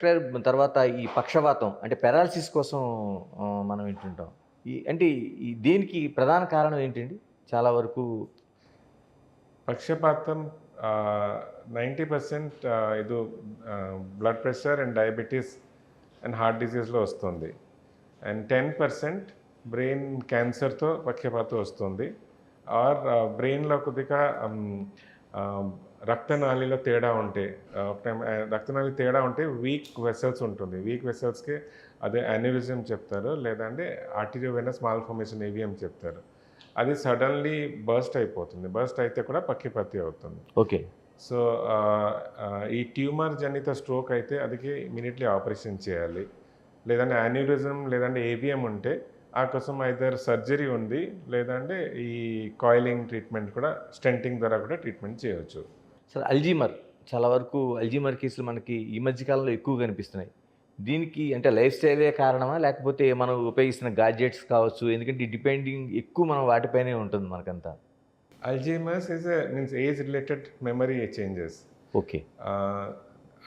తర్వాత ఈ పక్షవాతం అంటే పారాలిసిస్ కోసం మనం వింటుంటాం. అంటే దీనికి ప్రధాన కారణం ఏంటండి? చాలా వరకు పక్షపాతం 90% ఇది blood pressure and diabetes and heart డిసీజ్‌లో వస్తుంది. అండ్ 10% బ్రెయిన్ క్యాన్సర్‌తో పక్షపాతం వస్తుంది. ఆర్ బ్రెయిన్‌లో కొద్దిగా ఆహ్, రక్తనాళిలో తేడా ఉంటే ఒక టైం రక్తనాళి తేడా ఉంటే వీక్ వెసెల్స్ ఉంటుంది. వీక్ వెసెల్స్‌కి అదే యాన్యూరిజం చెప్తారు. లేదంటే ఆర్టీరియోవెనస్ మాల్‌ఫార్మేషన్ ఏవిఎం చెప్తారు. అది సడన్‌లీ బర్స్ట్ అయిపోతుంది. బర్స్ట్ అయితే కూడా పక్షపాతి అవుతుంది. ఓకే. సో, ఈ ట్యూమర్ జనిత స్ట్రోక్ అయితే అదికి ఇమ్మీడియేట్‌లీ ఆపరేషన్ చేయాలి. లేదంటే యాన్యూరిజం లేదంటే ఏవిఎం ఉంటే ఆ కోసం ఐదర్ సర్జరీ ఉంది. లేదంటే ఈ కాయిలింగ్ ట్రీట్మెంట్ కూడా స్టెంటింగ్ ద్వారా కూడా ట్రీట్మెంట్ చేయొచ్చు. అసలు అల్జీమర్ చాలా వరకు అల్జీమర్ కేసులు మనకి ఈ మధ్య కాలంలో ఎక్కువ కనిపిస్తున్నాయి. దీనికి అంటే లైఫ్ స్టైలే కారణమా? లేకపోతే మనం ఉపయోగిస్తున్న గాడ్జెట్స్ కావచ్చు. ఎందుకంటే డిపెండింగ్ ఎక్కువ మనం వాటిపైనే ఉంటుంది మనకంతా. Alzheimer's means age related memory changes. Okay. ఆహ్,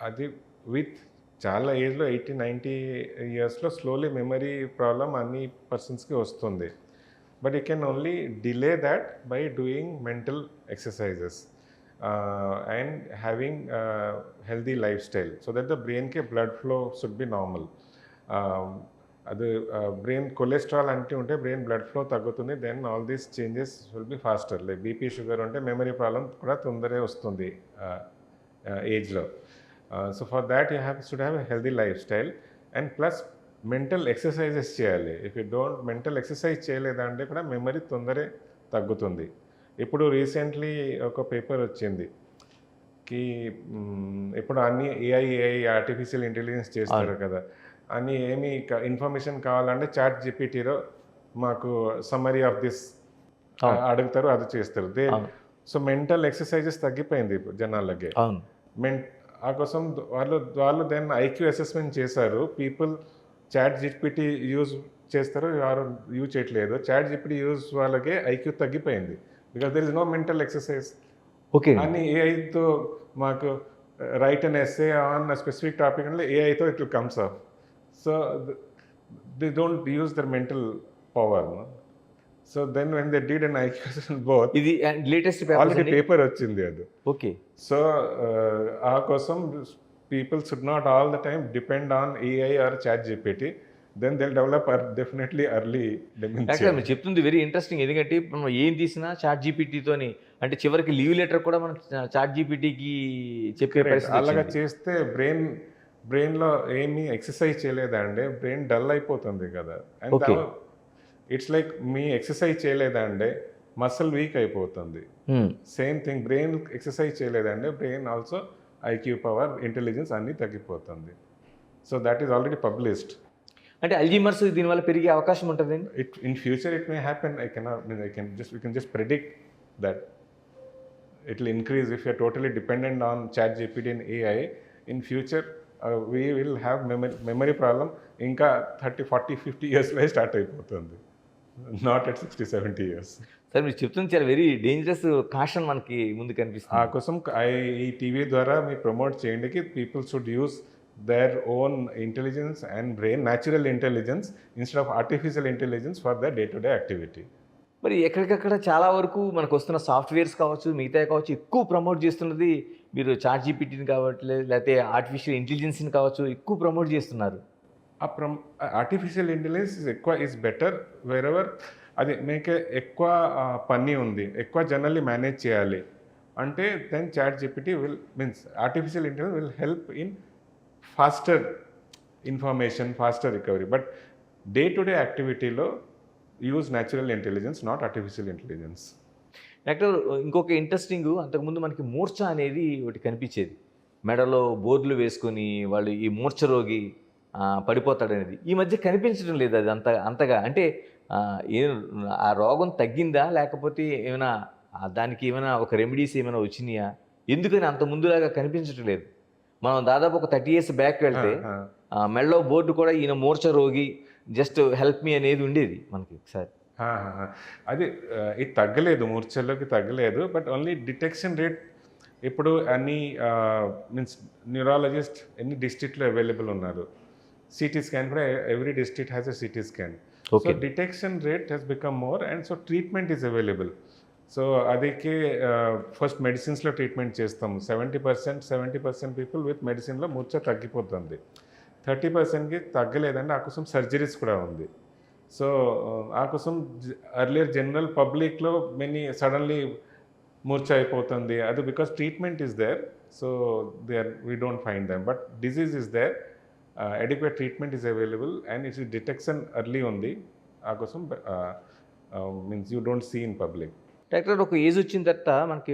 అది విత్ చాలా ఏజ్‌లో 80, 90 ఇయర్స్‌లో స్లోలీ మెమరీ ప్రాబ్లమ్ అన్ని పర్సన్స్‌కి వస్తుంది. But you can only delay that by doing mental exercises and having healthy life style so that the బ్రెయిన్‌కి blood flow should be normal. అది బ్రెయిన్ కొలెస్ట్రాల్ అంటే ఉంటే బ్రెయిన్ బ్లడ్ ఫ్లో తగ్గుతుంది. Then all these changes will be faster. Like BP, sugar ఉంటే memory problem కూడా తొందరగా వస్తుంది ఏజ్‌లో. So for that should have a healthy life style and plus mental exercises చేయాలి. If you don't mental exercise చేయలేదంటే కూడా memory తొందరే తగ్గుతుంది. ఇప్పుడు రీసెంట్లీ ఒక పేపర్ వచ్చింది కి ఇప్పుడు అన్ని ఏఐ ఆర్టిఫిషియల్ ఇంటెలిజెన్స్ చేస్తారు అవును. కదా! అని ఏమి ఇన్ఫర్మేషన్ కావాలంటే చాట్ జీపీటీలో మాకు సమ్మరీ ఆఫ్ దిస్ అవును. అడుగుతారు, అది చేస్తారు. అవును. సో మెంటల్ ఎక్సర్సైజెస్ తగ్గిపోయింది ఇప్పుడు జనాలకి. అవును. మెన్ ఆ కోసం వాళ్ళు వాళ్ళు దెన్ ఐక్యూ అసెస్మెంట్ చేశారు. పీపుల్ చాట్ జీపీటీ యూజ్ చేస్తారు, ఎవరు యూజ్ చేయట్లేదు. చాట్ జీపీటీ యూజ్ వాళ్ళకే ఐక్యూ తగ్గిపోయింది. Because there is no mental exercise. Okay అండి. అని ఏఐతో మాకు write an essay on specific topic అంటే ఏఐతో it will comes up. So they don't use their mental power. So then when they did an IQ assessment both ఇది latest papers already అండి? Paper వచ్చింది అది. ఓకే. సో ఆ కోసం people should not all the time depend on AI or ChatGPT. Then they develop definitely early dementia. యాక్చువల్‌గా మీరు చెప్తుంది very interesting. ఎందుకంటే ఇప్పుడు మనం ఏం తీసినా చాట్ జీపీటీతోని అంటే చివరికి లీవ్ లెటర్ కూడా మనం చాట్ జీపీటీకి చెప్పే కరెక్ట్. పరిస్థితి అలాగా వచ్చింది. చేస్తే బ్రెయిన్‌లో ఏమి ఎక్సర్సైజ్ చేయలేదంటే బ్రెయిన్ డల్ అయిపోతుంది కదా! And okay. ఇట్స్ లైక్ మీ ఎక్సర్సైజ్ చేయలేదంటే మసిల్ వీక్ అయిపోతుంది. Hmm. Same thing brain exercise చేయలేదంటే brain also IQ power, intelligence అన్నీ తగ్గిపోతుంది. So that is already published. అంటే అల్జీమర్స్ దీనివల్ల పెరిగే అవకాశం ఉంటదండి? In future it may happen. We can just predict that it will increase if you're totally dependent on ChatGPT and AI. In future, we will have memory problem. ఇంకా 30, 40, 50 yearsలో start అయిపోతుంది. Not at 60, 70 years. Sir మీరు చెప్తుంది చాలా very dangerous caution మనకి ముందు ఆ కనిపిస్తుంది. కోసం ఈ టీవీ ద్వారా మీరు ప్రమోట్ చేయండికి people should use their own intelligence and brain, natural intelligence instead of artificial intelligence for the day to day activity. మరి ఎక్కడికక్కడ చాలా వరకు మనకు వస్తున్న సాఫ్ట్‌వేర్స్ కావచ్చు, మిగతాయి కావచ్చు ఎక్కువ ప్రమోట్ చేస్తున్నది మీరు చాట్ జీపీటీని కావట్లేదు లేకపోతే ఆర్టిఫిషియల్ ఇంటెలిజెన్స్‌ని కావచ్చు ఎక్కువ ప్రమోట్ చేస్తున్నారు. Artificial intelligence is better wherever. అది మీకు ఎక్కువ పని ఉంది, ఎక్కువ జనరల్లీ మేనేజ్ చేయాలి అంటే then chat GPT means artificial intelligence will help in faster information, faster recovery. But day to day యాక్టివిటీలో use natural intelligence, not artificial intelligence. Doctor ఇంకొక ఇంట్రెస్టింగ్ అంతకుముందు మనకి మూర్ఛ అనేది ఒకటి కనిపించేది. మెడలో బోర్డులు వేసుకొని వాళ్ళు ఈ మూర్ఛ రోగి పడిపోతాడనేది. ఈ మధ్య కనిపించడం లేదు అది అంతగా. అంటే ఏం ఆ రోగం తగ్గిందా? లేకపోతే ఏమైనా దానికి ఏమైనా ఒక రెమెడీస్ ఏమైనా వచ్చినాయా? ఎందుకని అంత ముందులాగా కనిపించటం లేదు? మనం దాదాపు ఒక 30 ఇయర్స్ బ్యాక్ వెళ్తే మెడలో బోర్డు కూడా ఈయన మూర్ఛ రోగి జస్ట్ హెల్ప్ మీ అనేది ఉండేది మనకి ఒకసారి. అది ఇది తగ్గలేదు, మూర్ఛల్లోకి తగ్గలేదు. బట్ ఓన్లీ డిటెక్షన్ రేట్ ఇప్పుడు అన్ని మీన్స్ న్యూరాలజిస్ట్ ఎన్ని డిస్ట్రిక్ట్లో అవైలబుల్ ఉన్నారు. సిటీ స్కాన్ కూడా every district has a CT scan. So Okay. Detection rate has become more and so treatment is available. So అదికే ఫస్ట్ మెడిసిన్స్లో ట్రీట్మెంట్ చేస్తాము. 70% పీపుల్ విత్ మెడిసిన్లో మూర్ఛ తగ్గిపోతుంది. 30%కి తగ్గలేదంటే ఆ కోసం సర్జరీస్ కూడా ఉంది. సో ఆ కోసం అర్లియర్ జనరల్ పబ్లిక్లో మెనీ సడన్లీ మూర్ఛ అయిపోతుంది. అది because treatment is there. So we don't find them. But disease is there, adequate treatment is available and its detection early ఉంది. ఆ కోసం means you don't see in public. Doctor ఒక age వచ్చిన తర్వాత మనకి